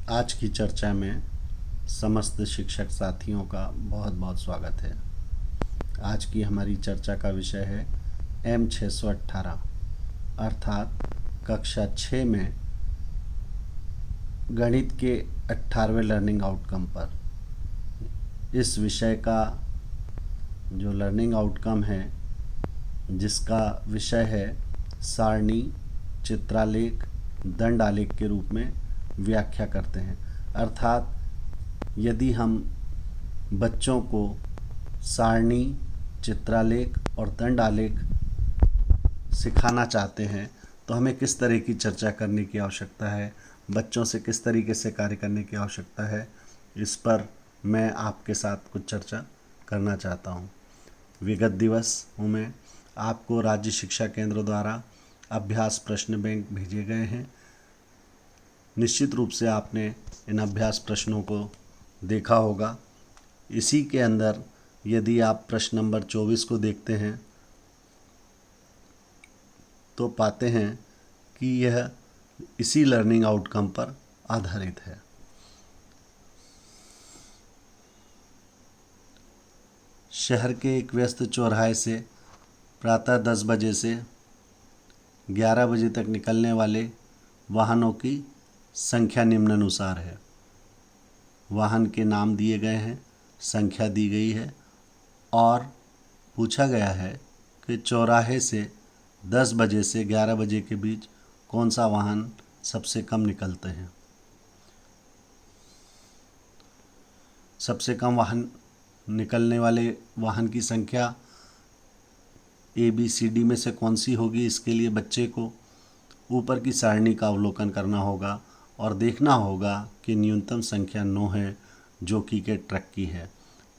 आज की चर्चा में समस्त शिक्षक साथियों का बहुत बहुत स्वागत है। आज की हमारी चर्चा का विषय है M618 अर्थात कक्षा 6 में गणित के 18वें लर्निंग आउटकम पर। इस विषय का जो लर्निंग आउटकम है, जिसका विषय है सारणी, चित्रालेख, दंड आलेख के रूप में व्याख्या करते हैं। अर्थात यदि हम बच्चों को सारणी, चित्रालेख और दंड आलेख सिखाना चाहते हैं तो हमें किस तरह की चर्चा करने की आवश्यकता है, बच्चों से किस तरीके से कार्य करने की आवश्यकता है, इस पर मैं आपके साथ कुछ चर्चा करना चाहता हूँ। विगत दिवस में आपको राज्य शिक्षा केंद्र द्वारा अभ्यास प्रश्न बैंक भेजे गए हैं। निश्चित रूप से आपने इन अभ्यास प्रश्नों को देखा होगा। इसी के अंदर यदि आप प्रश्न नंबर 24 को देखते हैं तो पाते हैं कि यह इसी लर्निंग आउटकम पर आधारित है। शहर के एक व्यस्त चौराहे से प्रातः 10 बजे से 11 बजे तक निकलने वाले वाहनों की संख्या निम्नानुसार है। वाहन के नाम दिए गए हैं, संख्या दी गई है और पूछा गया है कि चौराहे से 10 बजे से 11 बजे के बीच कौन सा वाहन सबसे कम निकलते हैं। सबसे कम वाहन निकलने वाले वाहन की संख्या ABCD में से कौन सी होगी, इसके लिए बच्चे को ऊपर की सारणी का अवलोकन करना होगा और देखना होगा कि न्यूनतम संख्या 9 है, जो कि के ट्रक की है।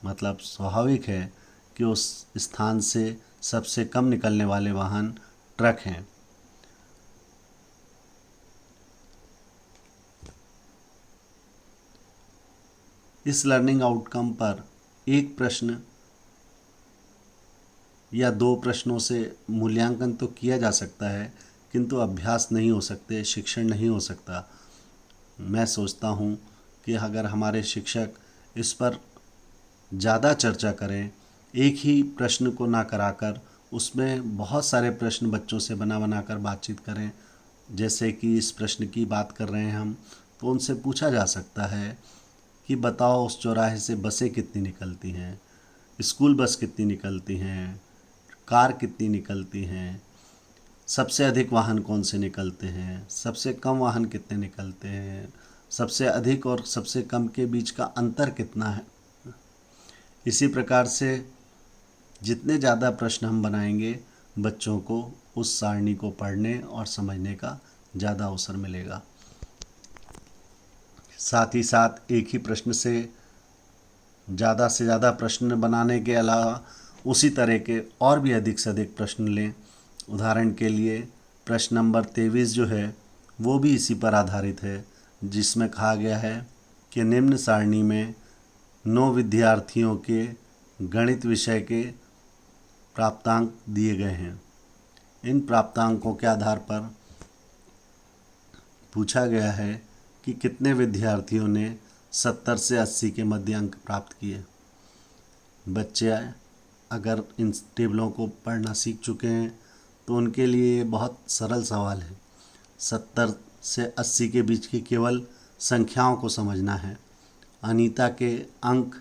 मतलब स्वाभाविक है कि उस स्थान से सबसे कम निकलने वाले वाहन ट्रक हैं। इस लर्निंग आउटकम पर एक प्रश्न या 2 प्रश्नों से मूल्यांकन तो किया जा सकता है, किंतु अभ्यास नहीं हो सकते, शिक्षण नहीं हो सकता। मैं सोचता हूँ कि अगर हमारे शिक्षक इस पर ज़्यादा चर्चा करें, एक ही प्रश्न को ना कराकर उसमें बहुत सारे प्रश्न बच्चों से बना कर बातचीत करें। जैसे कि इस प्रश्न की बात कर रहे हैं हम, तो उनसे पूछा जा सकता है कि बताओ उस चौराहे से बसें कितनी निकलती हैं, स्कूल बस कितनी निकलती हैं, कार कितनी निकलती हैं, सबसे अधिक वाहन कौन से निकलते हैं, सबसे कम वाहन कितने निकलते हैं, सबसे अधिक और सबसे कम के बीच का अंतर कितना है। इसी प्रकार से जितने ज़्यादा प्रश्न हम बनाएंगे, बच्चों को उस सारणी को पढ़ने और समझने का ज़्यादा अवसर मिलेगा। साथ ही साथ एक ही प्रश्न से ज़्यादा प्रश्न बनाने के अलावा उसी तरह के और भी अधिक से अधिक प्रश्न लें। उदाहरण के लिए प्रश्न नंबर 23 जो है वो भी इसी पर आधारित है, जिसमें कहा गया है कि निम्न सारणी में 9 विद्यार्थियों के गणित विषय के प्राप्तांक दिए गए हैं। इन प्राप्तांकों के आधार पर पूछा गया है कि कितने विद्यार्थियों ने 70 से 80 के मध्य अंक प्राप्त किए। बच्चे अगर इन टेबलों को पढ़ना सीख चुके हैं तो उनके लिए बहुत सरल सवाल है। 70 से 80 के बीच की केवल संख्याओं को समझना है। अनीता के अंक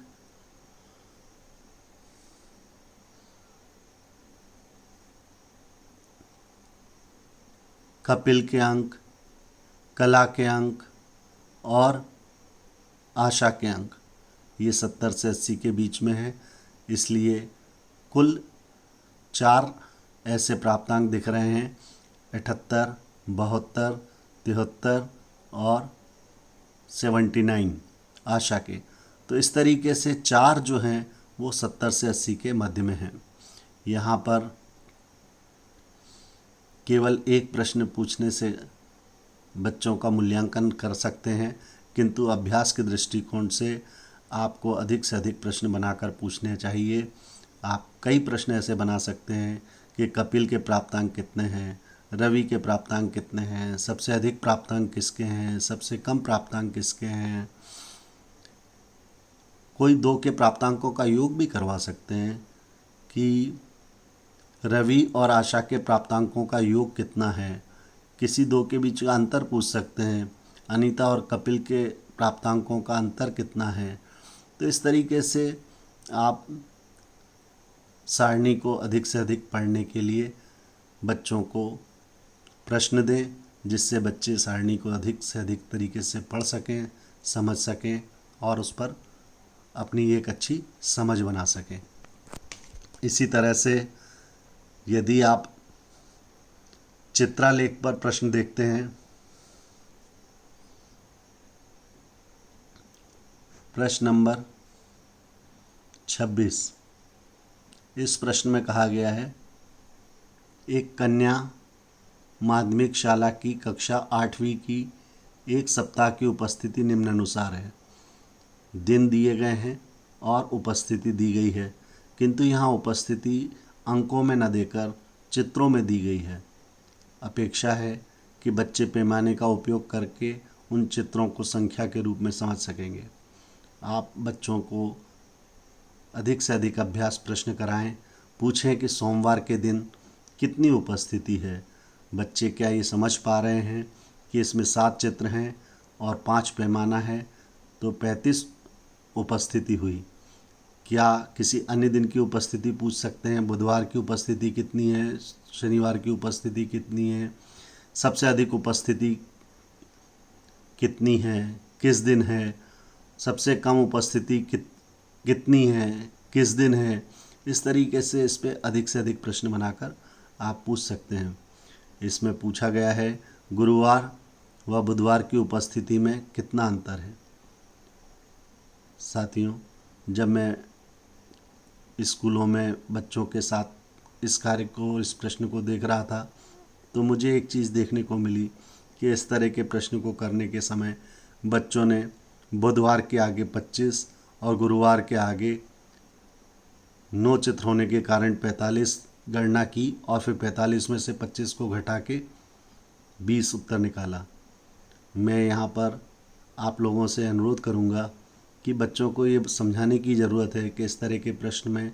कपिल के अंक, कला के अंक और आशा के अंक ये 70 से 80 के बीच में है। इसलिए कुल 4 ऐसे प्राप्तांक दिख रहे हैं, 78, 72, 73 और 79 आशा के। तो इस तरीके से 4 जो हैं वो 70 से 80 के मध्य में हैं। यहाँ पर केवल एक प्रश्न पूछने से बच्चों का मूल्यांकन कर सकते हैं, किंतु अभ्यास के दृष्टिकोण से आपको अधिक से अधिक प्रश्न बनाकर पूछने चाहिए। आप कई प्रश्न ऐसे बना सकते हैं कि कपिल के प्राप्तांक कितने हैं, रवि के प्राप्तांक कितने हैं, सबसे अधिक प्राप्तांक किसके हैं, सबसे कम प्राप्तांक किसके हैं। कोई दो के प्राप्तांकों का योग भी करवा सकते हैं कि रवि और आशा के प्राप्तांकों का योग कितना है। किसी दो के बीच का अंतर पूछ सकते हैं, अनीता और कपिल के प्राप्तांकों का अंतर कितना है। तो इस तरीके से आप सारणी को अधिक से अधिक पढ़ने के लिए बच्चों को प्रश्न दें, जिससे बच्चे सारणी को अधिक से अधिक तरीके से पढ़ सकें, समझ सकें और उस पर अपनी एक अच्छी समझ बना सकें। इसी तरह से यदि आप चित्रालेख पर प्रश्न देखते हैं, प्रश्न नंबर 26, इस प्रश्न में कहा गया है, एक कन्या माध्यमिक शाला की कक्षा 8वीं की एक सप्ताह की उपस्थिति निम्नानुसार है। दिन दिए गए हैं और उपस्थिति दी गई है, किंतु यहाँ उपस्थिति अंकों में न देकर चित्रों में दी गई है। अपेक्षा है कि बच्चे पैमाने का उपयोग करके उन चित्रों को संख्या के रूप में समझ सकेंगे। आप बच्चों को अधिक से अधिक अभ्यास प्रश्न कराएं। पूछें कि सोमवार के दिन कितनी उपस्थिति है। बच्चे क्या ये समझ पा रहे हैं कि इसमें 7 चित्र हैं और 5 पैमाना है, तो 35 उपस्थिति हुई। क्या किसी अन्य दिन की उपस्थिति पूछ सकते हैं, बुधवार की उपस्थिति कितनी है, शनिवार की उपस्थिति कितनी है, सबसे अधिक उपस्थिति कितनी है, किस दिन है, सबसे कम उपस्थिति कितनी है, किस दिन है। इस तरीके से इस पे अधिक से अधिक प्रश्न बनाकर आप पूछ सकते हैं। इसमें पूछा गया है गुरुवार व बुधवार की उपस्थिति में कितना अंतर है। साथियों, जब मैं स्कूलों में बच्चों के साथ इस कार्य को, इस प्रश्न को देख रहा था, तो मुझे एक चीज़ देखने को मिली कि इस तरह के प्रश्न को करने के समय बच्चों ने बुधवार के आगे 25 और गुरुवार के आगे 9 चित्र होने के कारण 45 गणना की और फिर 45 में से 25 को घटा के 20 उत्तर निकाला। मैं यहाँ पर आप लोगों से अनुरोध करूँगा कि बच्चों को ये समझाने की ज़रूरत है कि इस तरह के प्रश्न में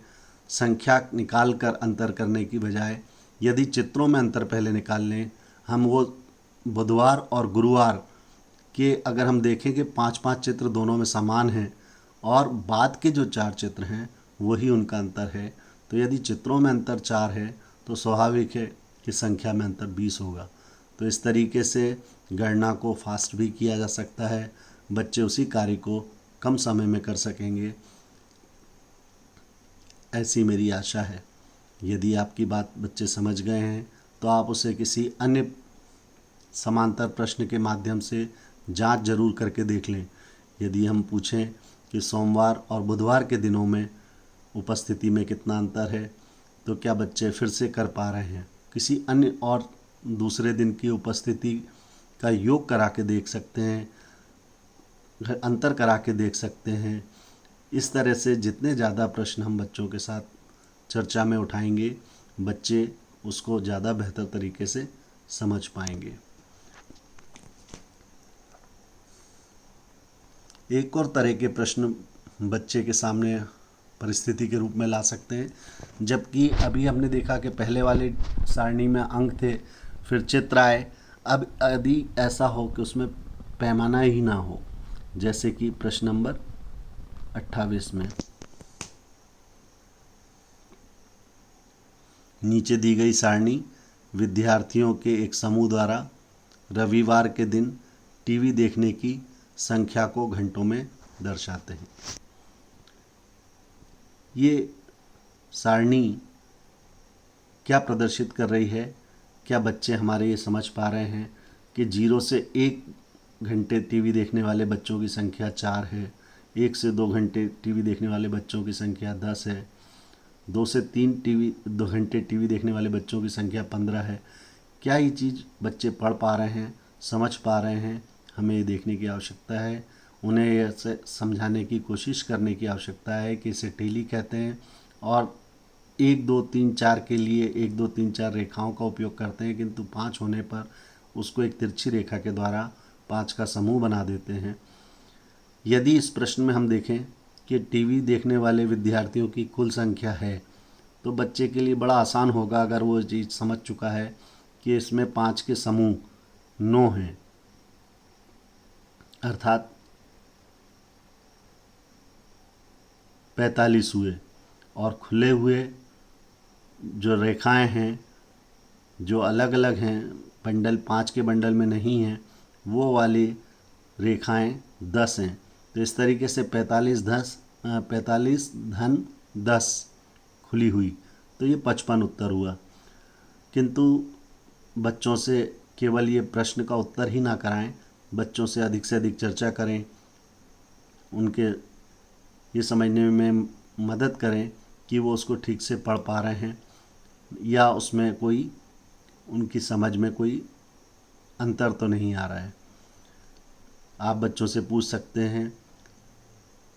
संख्या निकाल कर अंतर करने की बजाय यदि चित्रों में अंतर पहले निकाल लें, हम वो बुधवार और गुरुवार के अगर हम देखें कि 5-5 चित्र दोनों में समान हैं और बाद के जो 4 चित्र हैं वही उनका अंतर है, तो यदि चित्रों में अंतर 4 है तो स्वाभाविक है कि संख्या में अंतर 20 होगा। तो इस तरीके से गणना को फास्ट भी किया जा सकता है, बच्चे उसी कार्य को कम समय में कर सकेंगे, ऐसी मेरी आशा है। यदि आपकी बात बच्चे समझ गए हैं तो आप उसे किसी अन्य समांतर प्रश्न के माध्यम से जांच जरूर करके देख लें। यदि हम पूछें कि सोमवार और बुधवार के दिनों में उपस्थिति में कितना अंतर है, तो क्या बच्चे फिर से कर पा रहे हैं। किसी अन्य और दूसरे दिन की उपस्थिति का योग करा के देख सकते हैं, अंतर करा के देख सकते हैं। इस तरह से जितने ज़्यादा प्रश्न हम बच्चों के साथ चर्चा में उठाएंगे, बच्चे उसको ज़्यादा बेहतर तरीके से समझ पाएंगे। एक और तरह के प्रश्न बच्चे के सामने परिस्थिति के रूप में ला सकते हैं, जबकि अभी हमने देखा कि पहले वाले सारणी में अंक थे, फिर चित्र आए। अब यदि ऐसा हो कि उसमें पैमाना ही ना हो, जैसे कि प्रश्न नंबर 28 में नीचे दी गई सारणी विद्यार्थियों के एक समूह द्वारा रविवार के दिन टीवी देखने की संख्या को घंटों में दर्शाते हैं। ये सारणी क्या प्रदर्शित कर रही है? क्या बच्चे हमारे ये समझ पा रहे हैं कि 0 से 1 घंटे टीवी देखने वाले बच्चों की संख्या 4 है, 1 से 2 घंटे टीवी देखने वाले बच्चों की संख्या 10 है, 2 से 2 घंटे टीवी देखने वाले बच्चों की संख्या 15 है। क्या ये चीज़ बच्चे पढ़ पा रहे हैं, समझ पा रहे हैं? हमें ये देखने की आवश्यकता है। उन्हें ऐसे समझाने की कोशिश करने की आवश्यकता है कि इसे टेली कहते हैं और 1 2 3 4 के लिए 1 2 3 4 रेखाओं का उपयोग करते हैं, किंतु 5 होने पर उसको एक तिरछी रेखा के द्वारा 5 का समूह बना देते हैं। यदि इस प्रश्न में हम देखें कि टीवी देखने वाले विद्यार्थियों की कुल संख्या है, तो बच्चे के लिए बड़ा आसान होगा अगर वो चीज़ समझ चुका है कि इसमें 5 के समूह 9 हैं, अर्थात 45 हुए। और खुले हुए जो रेखाएं हैं, जो अलग अलग हैं, बंडल 5 के बंडल में नहीं हैं, वो वाली रेखाएं 10 हैं। तो इस तरीके से 45 धन 10 खुली हुई, तो ये 55 उत्तर हुआ। किंतु बच्चों से केवल ये प्रश्न का उत्तर ही ना कराएं, बच्चों से अधिक चर्चा करें, उनके ये समझने में मदद करें कि वो उसको ठीक से पढ़ पा रहे हैं या उसमें कोई उनकी समझ में कोई अंतर तो नहीं आ रहा है। आप बच्चों से पूछ सकते हैं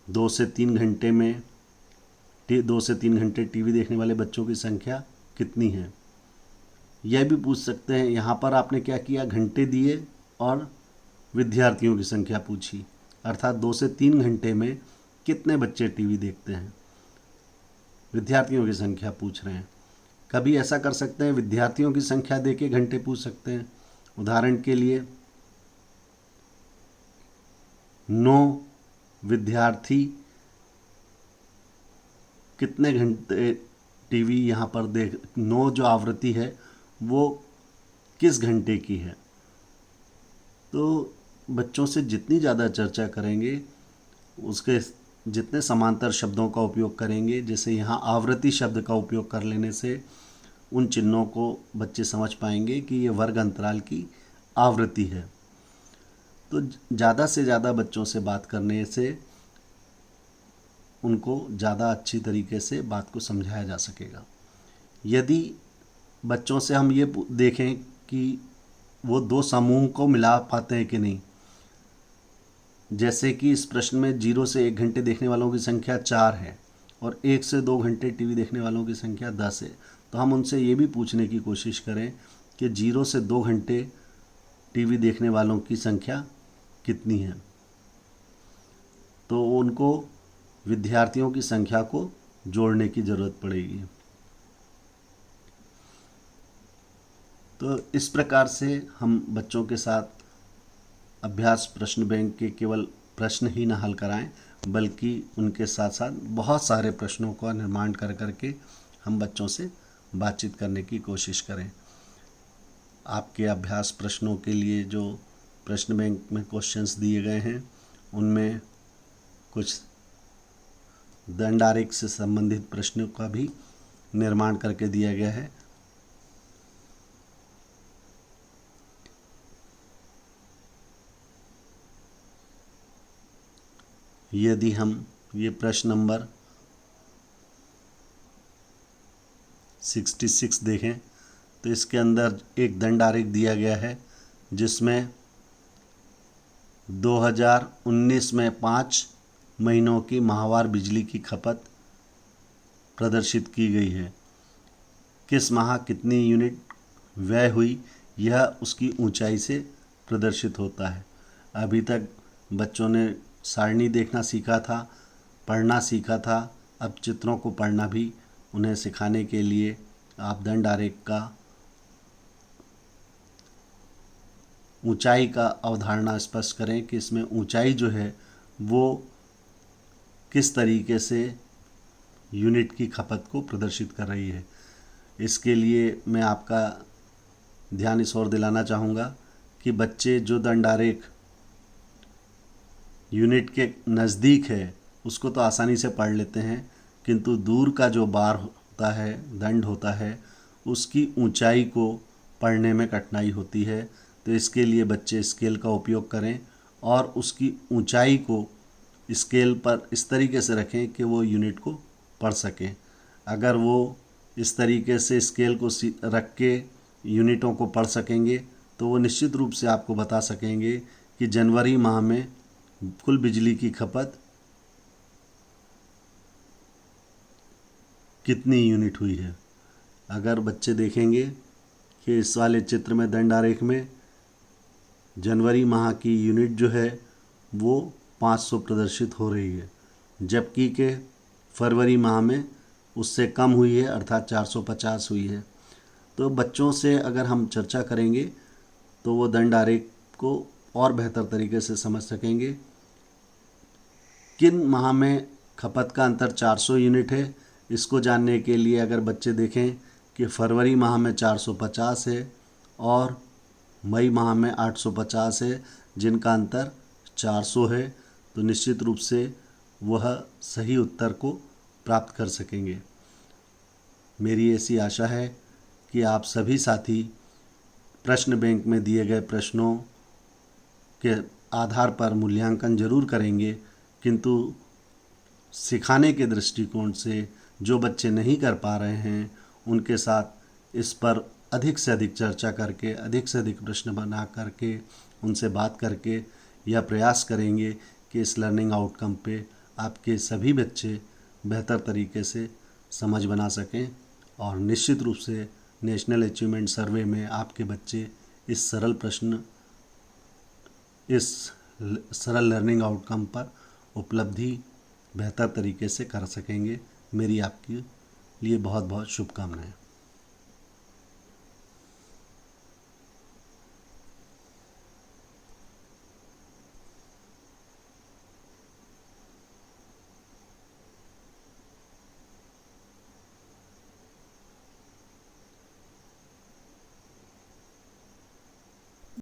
2 से 3 घंटे में 2 से 3 घंटे टीवी देखने वाले बच्चों की संख्या कितनी है। यह भी पूछ सकते हैं, यहाँ पर आपने क्या किया, घंटे दिए और विद्यार्थियों की संख्या पूछी, अर्थात 2 से 3 घंटे में कितने बच्चे टीवी देखते हैं, विद्यार्थियों की संख्या पूछ रहे हैं। कभी ऐसा कर सकते हैं, विद्यार्थियों की संख्या देके घंटे पूछ सकते हैं। उदाहरण के लिए 9 विद्यार्थी कितने घंटे टीवी यहाँ पर 9 जो आवृत्ति है वो किस घंटे की है। तो बच्चों से जितनी ज़्यादा चर्चा करेंगे, उसके जितने समांतर शब्दों का उपयोग करेंगे, जैसे यहाँ आवृत्ति शब्द का उपयोग कर लेने से उन चिन्हों को बच्चे समझ पाएंगे कि ये वर्ग अंतराल की आवृत्ति है। तो ज़्यादा से ज़्यादा बच्चों से बात करने से उनको ज़्यादा अच्छी तरीके से बात को समझाया जा सकेगा। यदि बच्चों से हम ये देखें कि वो 2 समूह को मिला पाते हैं कि नहीं, जैसे कि इस प्रश्न में 0 से 1 घंटे देखने वालों की संख्या 4 है और 1 से 2 घंटे टीवी देखने वालों की संख्या 10 है, तो हम उनसे ये भी पूछने की कोशिश करें कि 0 से 2 घंटे टीवी देखने वालों की संख्या कितनी है। तो उनको विद्यार्थियों की संख्या को जोड़ने की ज़रूरत पड़ेगी। तो इस प्रकार से हम बच्चों के साथ अभ्यास प्रश्न बैंक के केवल प्रश्न ही न हल कराएं, बल्कि उनके साथ साथ बहुत सारे प्रश्नों का निर्माण कर करके हम बच्चों से बातचीत करने की कोशिश करें। आपके अभ्यास प्रश्नों के लिए जो प्रश्न बैंक में क्वेश्चंस दिए गए हैं, उनमें कुछ दंड आरेख से संबंधित प्रश्नों का भी निर्माण करके दिया गया है। यदि हम ये प्रश्न नंबर 66 देखें तो इसके अंदर एक दंड आरेख दिया गया है, जिसमें 2019 में 5 महीनों की माहवार बिजली की खपत प्रदर्शित की गई है। किस माह कितनी यूनिट व्यय हुई, यह उसकी ऊंचाई से प्रदर्शित होता है। अभी तक बच्चों ने सारणी देखना सीखा था, पढ़ना सीखा था, अब चित्रों को पढ़ना भी उन्हें सिखाने के लिए आप दंड आरेख का ऊंचाई का अवधारणा स्पष्ट करें कि इसमें ऊंचाई जो है वो किस तरीके से यूनिट की खपत को प्रदर्शित कर रही है। इसके लिए मैं आपका ध्यान इस ओर दिलाना चाहूँगा कि बच्चे जो दंड आरेख यूनिट के नज़दीक है उसको तो आसानी से पढ़ लेते हैं, किंतु दूर का जो बार होता है, दंड होता है, उसकी ऊंचाई को पढ़ने में कठिनाई होती है। तो इसके लिए बच्चे स्केल का उपयोग करें और उसकी ऊंचाई को स्केल पर इस तरीके से रखें कि वो यूनिट को पढ़ सकें। अगर वो इस तरीके से स्केल को रख के यूनिटों को पढ़ सकेंगे तो वो निश्चित रूप से आपको बता सकेंगे कि जनवरी माह में कुल बिजली की खपत कितनी यूनिट हुई है। अगर बच्चे देखेंगे कि इस वाले चित्र में दंड आरेख में जनवरी माह की यूनिट जो है वो 500 प्रदर्शित हो रही है, जबकि के फरवरी माह में उससे कम हुई है, अर्थात 450 हुई है। तो बच्चों से अगर हम चर्चा करेंगे तो वो दंड आरेख को और बेहतर तरीके से समझ सकेंगे। किन माह में खपत का अंतर 400 यूनिट है, इसको जानने के लिए अगर बच्चे देखें कि फरवरी माह में 450 है और मई माह में 850 है, जिनका अंतर 400 है, तो निश्चित रूप से वह सही उत्तर को प्राप्त कर सकेंगे। मेरी ऐसी आशा है कि आप सभी साथी प्रश्न बैंक में दिए गए प्रश्नों के आधार पर मूल्यांकन जरूर करेंगे, किंतु सिखाने के दृष्टिकोण से जो बच्चे नहीं कर पा रहे हैं उनके साथ इस पर अधिक से अधिक चर्चा करके, अधिक से अधिक प्रश्न बना करके, उनसे बात करके यह प्रयास करेंगे कि इस लर्निंग आउटकम पे आपके सभी बच्चे बेहतर तरीके से समझ बना सकें और निश्चित रूप से नेशनल अचीवमेंट सर्वे में आपके बच्चे इस सरल लर्निंग आउटकम पर उपलब्धि बेहतर तरीके से कर सकेंगे। मेरी आपके लिए बहुत बहुत शुभकामनाएं।